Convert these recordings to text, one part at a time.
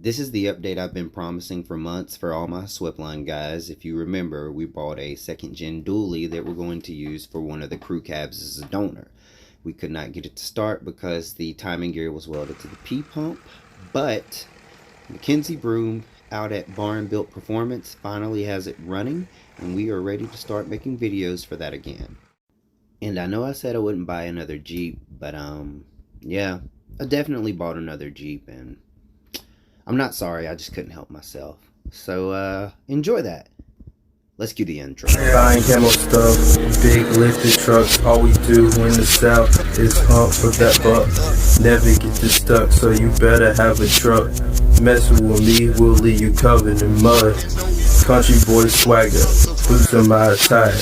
This is the update I've been promising for months for all my Swiftline guys. If you remember, we bought a second gen dually that we're going to use for one of the crew cabs as a donor. We could not get it to start because the timing gear was welded to the P pump, but Mackenzie Broom out at Barn Built Performance finally has it running, and we are ready to start making videos for that again. And I know I said I wouldn't buy another Jeep, but yeah, I definitely bought another Jeep, and I'm not sorry, I just couldn't help myself. So enjoy that. Let's cue the intro. Buying camo stuff, big lifted trucks. All we do in the south is hunt for that buck. Never get you stuck, so you better have a truck. Messing with me will leave you covered in mud. Country boy swagger, boots on my attire.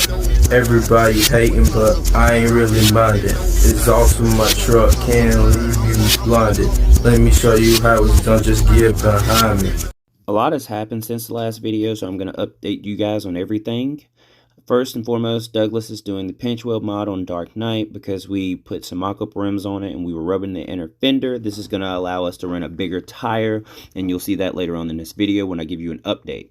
Everybody hating, but I ain't really minding. It's awesome, my truck can't leave you blinded. Let me show you how it's done, just get behind me. A lot has happened since the last video, so I'm going to update you guys on everything. First and foremost, Douglas is doing the pinch weld mod on Dark Knight because we put some mock-up rims on it and we were rubbing the inner fender. This is going to allow us to run a bigger tire, and you'll see that later on in this video when I give you an update.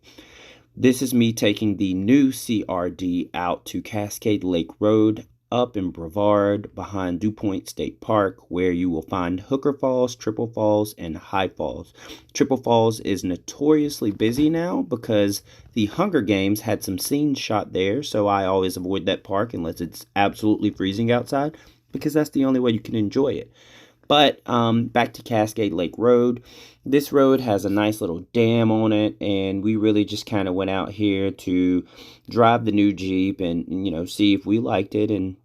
This is me taking the new CRD out to Cascade Lake Road up in Brevard behind DuPont State Park, where you will find Hooker Falls, Triple Falls, and High Falls. Triple Falls is notoriously busy now because the Hunger Games had some scenes shot there, so I always avoid that park unless it's absolutely freezing outside because that's the only way you can enjoy it. But back to Cascade Lake Road. This road has a nice little dam on it, and we really just kind of went out here to drive the new Jeep and, you know, see if we liked it. And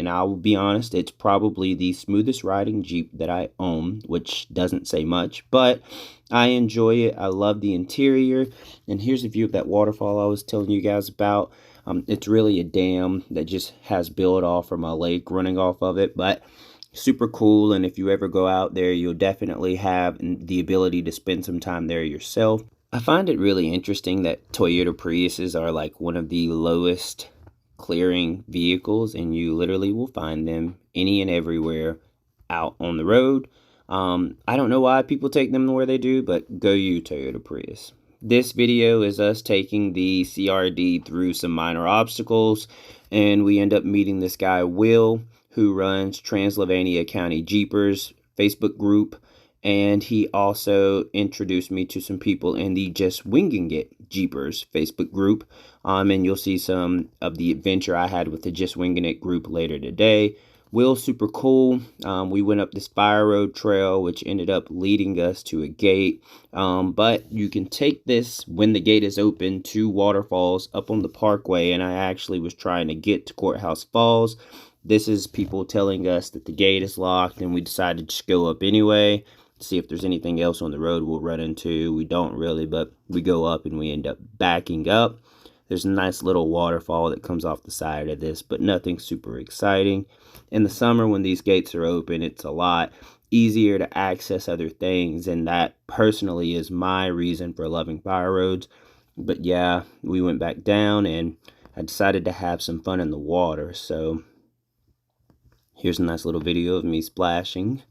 I will be honest, it's probably the smoothest riding Jeep that I own, which doesn't say much, but I enjoy it. I love the interior. And here's a view of that waterfall I was telling you guys about. It's really a dam that just has built off from a lake running off of it, but super cool. And if you ever go out there, you'll definitely have the ability to spend some time there yourself. I find it really interesting that Toyota Priuses are like one of the lowest clearing vehicles, and you literally will find them any and everywhere out on the road. I don't know why people take them where they do, but go you, Toyota Prius. This video is us taking the CRD through some minor obstacles, and we end up meeting this guy Will, who runs Transylvania County Jeepers Facebook group, and he also introduced me to some people in the Just Winging It Jeepers Facebook group, and you'll see some of the adventure I had with the Just Winging It group later today. Will's super cool. We went up this fire road trail, which ended up leading us to a gate, but you can take this when the gate is open to waterfalls up on the parkway, and I actually was trying to get to Courthouse Falls. This is people telling us that the gate is locked, and we decided to just go up anyway, see if there's anything else on the road we'll run into. We don't really, but we go up and we end up backing up. There's a nice little waterfall that comes off the side of this, but nothing super exciting. In the summer when these gates are open, it's a lot easier to access other things, and that personally is my reason for loving fire roads. But yeah, we went back down, and I decided to have some fun in the water, so here's a nice little video of me splashing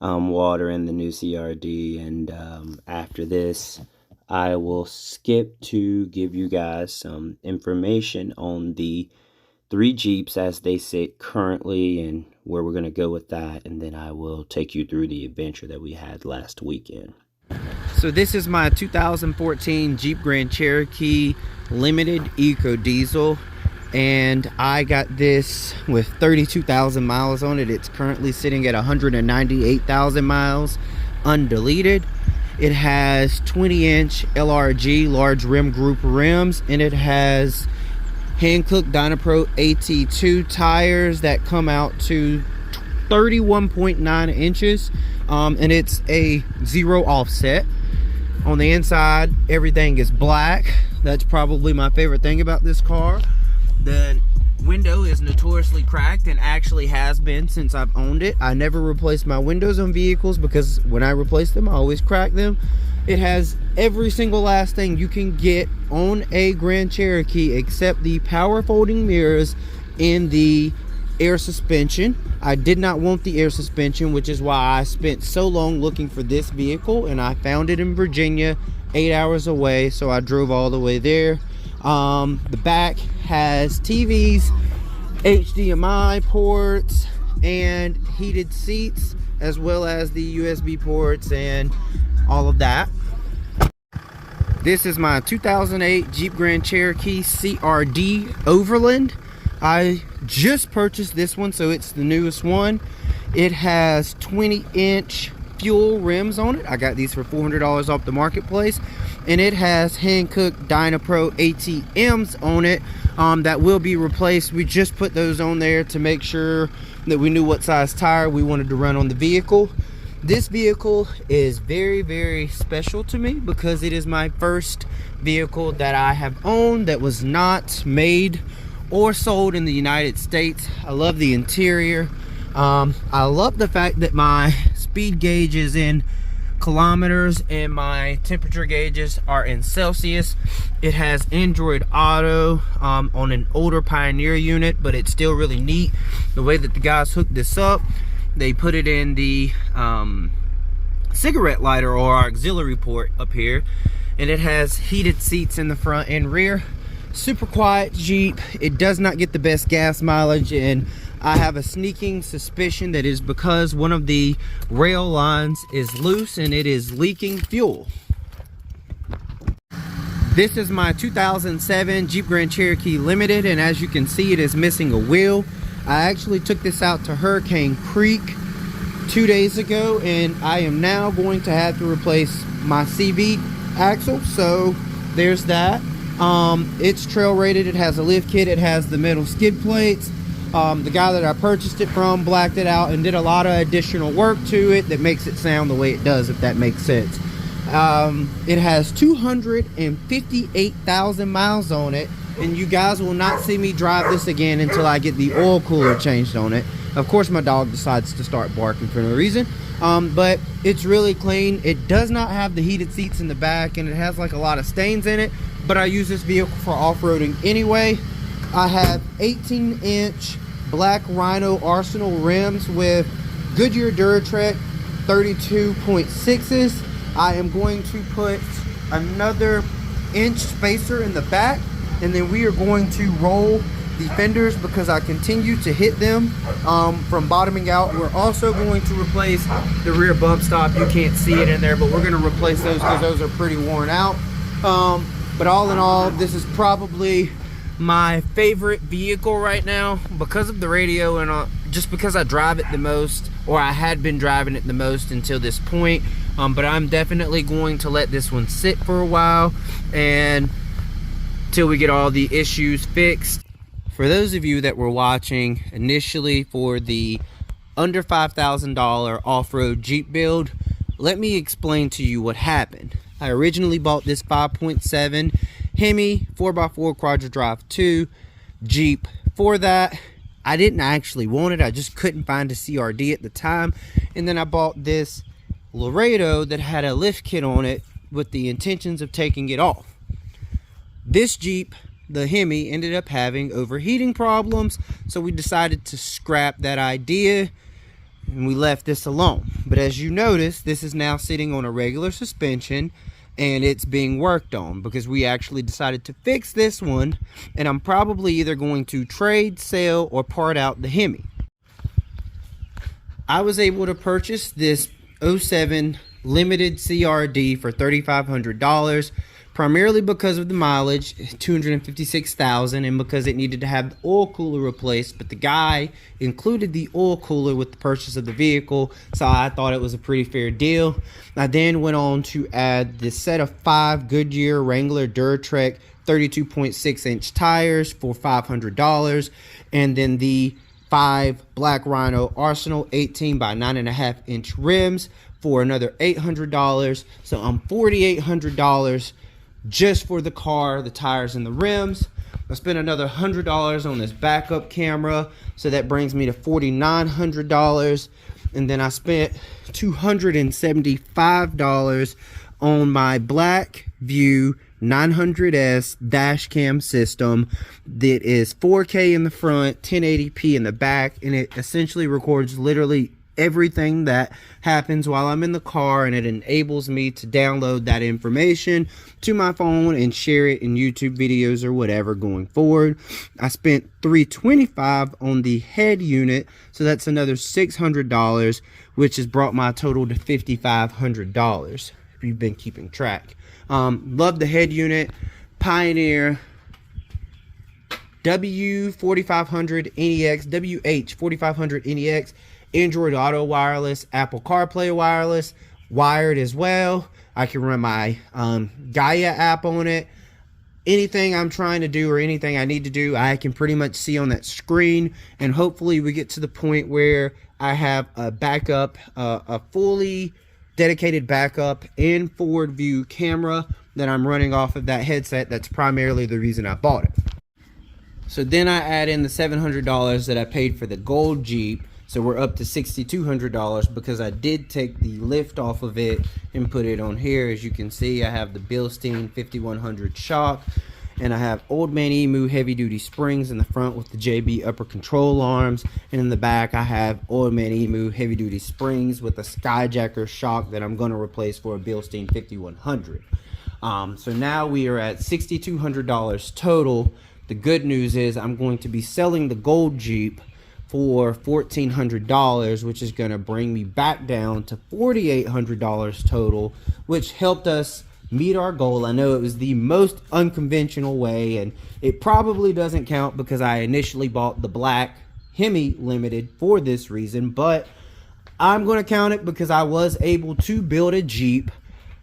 water in the new CRD, and after this, I will skip to give you guys some information on the 3 Jeeps as they sit currently and where we're going to go with that, and then I will take you through the adventure that we had last weekend. So this is my 2014 Jeep Grand Cherokee Limited Eco Diesel, and I got this with 32,000 miles on it. It's currently sitting at 198,000 miles undeleted. It has 20-inch LRG large rim group rims, and it has Hankook Dynapro AT2 tires that come out to 31.9 inches, and it's a 0 offset. On the inside, everything is black. That's probably my favorite thing about this car. The window is notoriously cracked, and actually has been since I've owned it. I never replaced my windows on vehicles because when I replace them, I always crack them. It has every single last thing you can get on a Grand Cherokee except the power folding mirrors in the air suspension. I did not want the air suspension, which is why I spent so long looking for this vehicle, and I found it in Virginia, 8 hours away, so I drove all the way there. The back has TVs, HDMI ports, and heated seats, as well as the USB ports and all of that. This is my 2008 Jeep Grand Cherokee CRD Overland. I just purchased this one, so it's the newest one. It has 20-inch fuel rims on it. I got these for $400 off the marketplace, and it has Hankook Dynapro ATMs on it that will be replaced. We just put those on there to make sure that we knew what size tire we wanted to run on the vehicle. This vehicle is very, very special to me because it is my first vehicle that I have owned that was not made or sold in the United States. I love the interior. I love the fact that my speed gauge is in kilometers and my temperature gauges are in Celsius. It has Android Auto on an older Pioneer unit, but it's still really neat the way that the guys hooked this up. They put it in the cigarette lighter or auxiliary port up here, and it has heated seats in the front and rear. Super quiet Jeep. It does not get the best gas mileage, and I have a sneaking suspicion that is because one of the rail lines is loose and it is leaking fuel. This is my 2007 Jeep Grand Cherokee Limited, and as you can see, it is missing a wheel. I actually took this out to Hurricane Creek 2 days ago, and I am now going to have to replace my CV axle, so there's that. It's trail rated. It has a lift kit. It has the metal skid plates. The guy that I purchased it from blacked it out and did a lot of additional work to it that makes it sound the way it does, if that makes sense. It has 258,000 miles on it, and you guys will not see me drive this again until I get the oil cooler changed on it. Of course, my dog decides to start barking for no reason. But it's really clean. It does not have the heated seats in the back, and it has like a lot of stains in it, but I use this vehicle for off-roading anyway. I have 18-inch black Rhino Arsenal rims with Goodyear Duratrek 32.6s. I am going to put another inch spacer in the back, and then we are going to roll the fenders because I continue to hit them from bottoming out. We're also going to replace the rear bump stop. You can't see it in there, but we're going to replace those because those are pretty worn out. But all in all, this is probably my favorite vehicle right now because of the radio and just because I drive it the most, or I had been driving it the most until this point. But I'm definitely going to let this one sit for a while and till we get all the issues fixed. For those of you that were watching initially for the under $5,000 off-road Jeep build, let me explain to you what happened. I originally bought this 5.7 Hemi 4x4 Quadra Drive 2 Jeep. For that, I didn't actually want it. I just couldn't find a CRD at the time. And then I bought this Laredo that had a lift kit on it with the intentions of taking it off. This Jeep, the Hemi, ended up having overheating problems, so we decided to scrap that idea and we left this alone. But as you notice, this is now sitting on a regular suspension and it's being worked on because we actually decided to fix this one, and I'm probably either going to trade, sell, or part out the Hemi. I was able to purchase this 07 Limited CRD for $3,500, primarily because of the mileage, 256,000, and because it needed to have the oil cooler replaced. But the guy included the oil cooler with the purchase of the vehicle, so I thought it was a pretty fair deal. I then went on to add this set of 5 Goodyear Wrangler Duratrek 32.6-inch tires for $500, and then the 5 Black Rhino Arsenal 18 by 9.5-inch rims for another $800. So I'm $4,800 just for the car, the tires, and the rims. I spent another $100 on this backup camera, so that brings me to $4,900. And then I spent $275 on my Black View 900S dash cam system that is 4K in the front, 1080p in the back, and it essentially records literally everything that happens while I'm in the car, and it enables me to download that information to my phone and share it in YouTube videos or whatever going forward. I spent $325 on the head unit, so that's another $600, which has brought my total to $5,500 if you've been keeping track. Love the head unit. Pioneer W4500 NEX, WH4500 NEX, Android Auto wireless, Apple CarPlay wireless, wired as well. I can run my Gaia app on it. Anything I'm trying to do or anything I need to do, I can pretty much see on that screen. And hopefully we get to the point where I have a backup, a fully dedicated backup and forward view camera that I'm running off of that headset. That's primarily the reason I bought it. So then I add in the $700 that I paid for the gold Jeep. So we're up to $6,200 because I did take the lift off of it and put it on here. As you can see, I have the Bilstein 5100 shock, and I have Old Man Emu heavy duty springs in the front with the JB upper control arms, and in the back I have Old Man Emu heavy duty springs with a Skyjacker shock that I'm going to replace for a Bilstein 5100. So now we are at $6,200 total. The good news is I'm going to be selling the gold Jeep for $1,400, which is going to bring me back down to $4,800 total, which helped us meet our goal. I know it was the most unconventional way, and it probably doesn't count because I initially bought the black Hemi Limited for this reason, but I'm going to count it because I was able to build a Jeep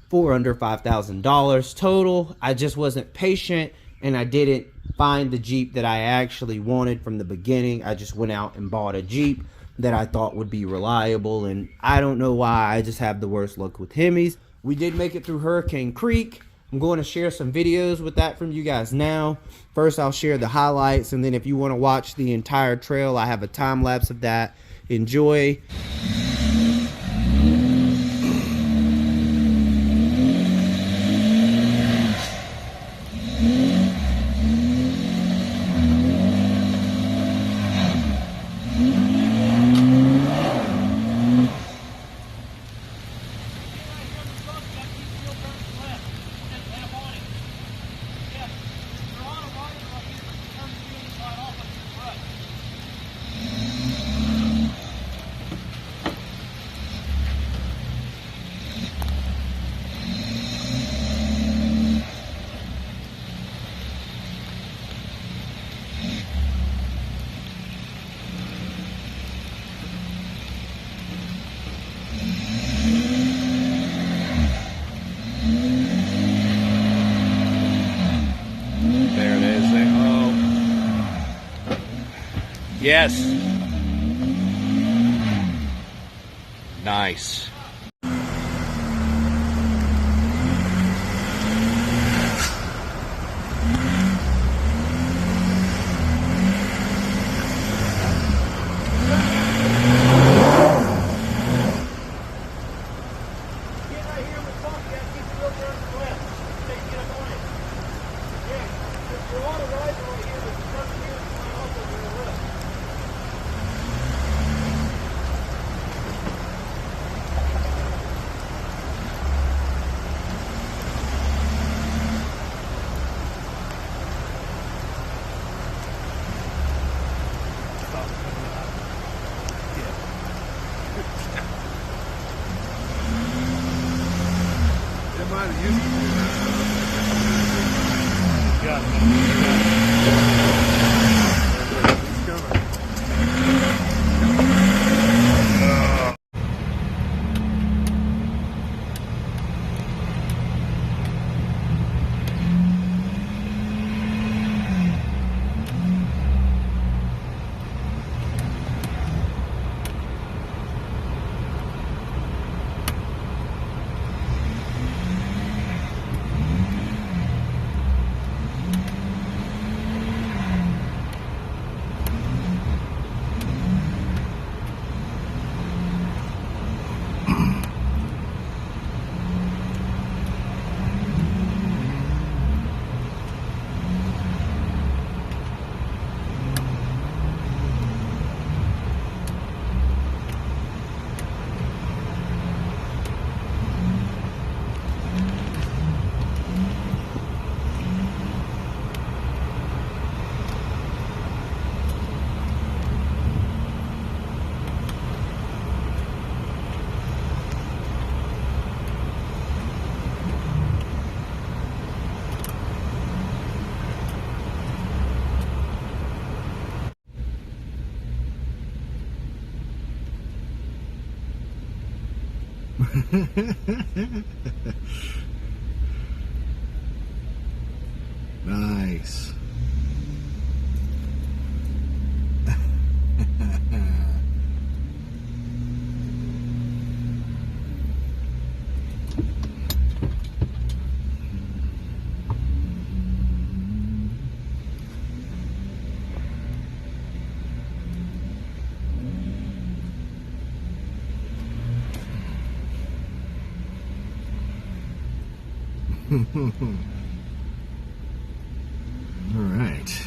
for under $5,000 total. I just wasn't patient, and I didn't find the Jeep that I actually wanted from the beginning. I just went out and bought a Jeep that I thought would be reliable, and I don't know why. I just have the worst luck with Hemis. We did make it through Hurricane Creek. I'm going to share some videos with that from you guys now. First, I'll share the highlights, and then if you want to watch the entire trail, I have a time lapse of that. Enjoy. Yes. Nice. Nice. All right.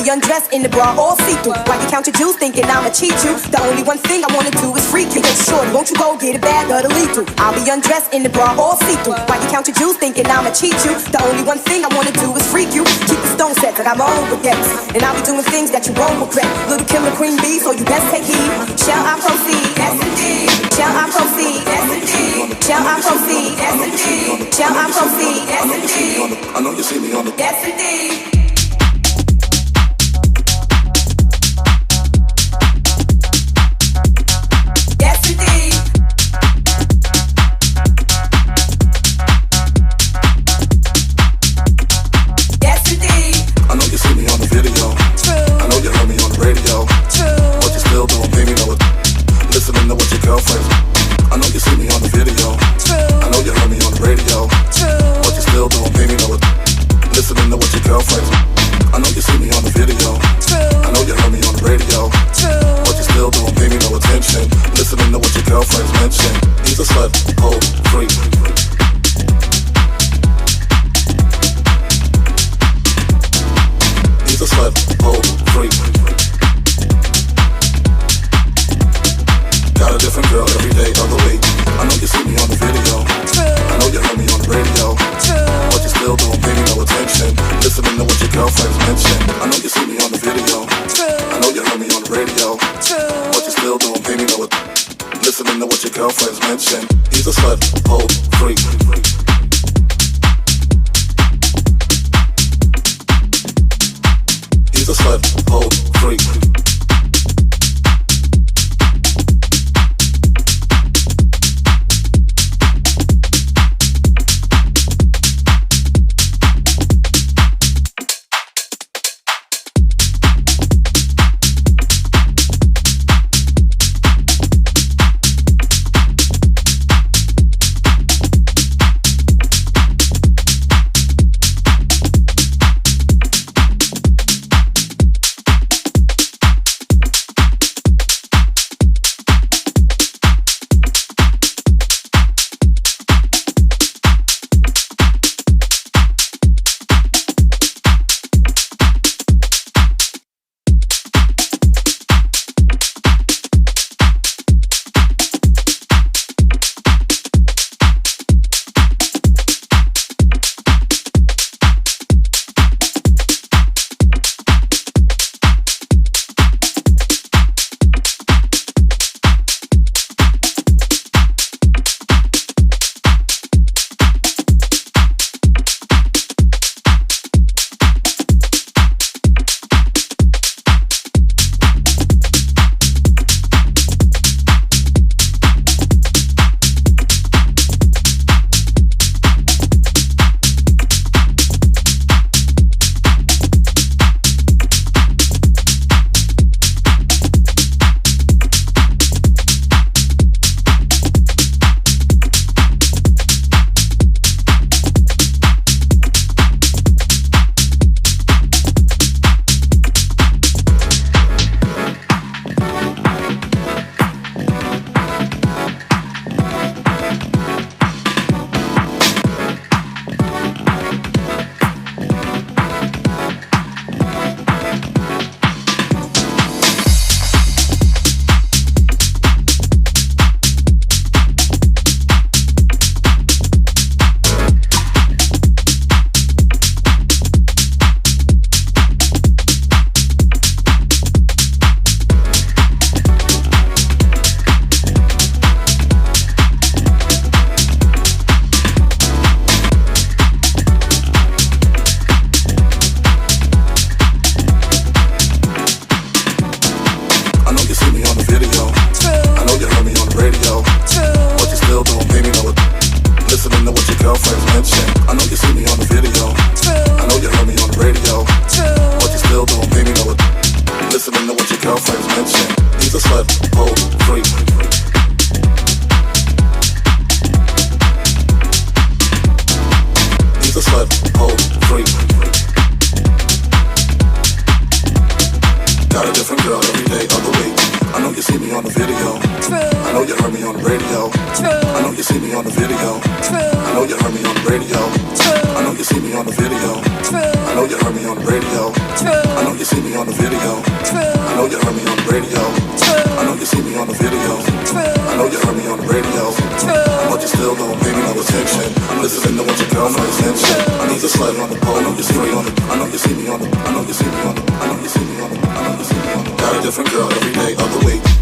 Undressed in the bra all see-through. While you count your jewels thinking I'ma cheat you. The only one thing I wanna do is freak you. Hey, shorty, won't you go get a bag of the lethal? I'll be undressed in the bra all see-through. While you count your jewels thinking I'ma cheat you. The only one thing I wanna do is freak you. Keep the stone set, I got my own regrets. And I'll be doing things that you won't regret. Little killer queen bee, so you best take heed. Shall I proceed? Yes indeed. Shall I proceed? Yes indeed. Shall I proceed? Yes indeed. Shall I proceed? Yes indeed. I know you see me on the. Yes indeed. listening to what your girlfriends mention. He's a slut, hoe, freak. He's a slut, hoe, freak. Got a different girl every day of the week.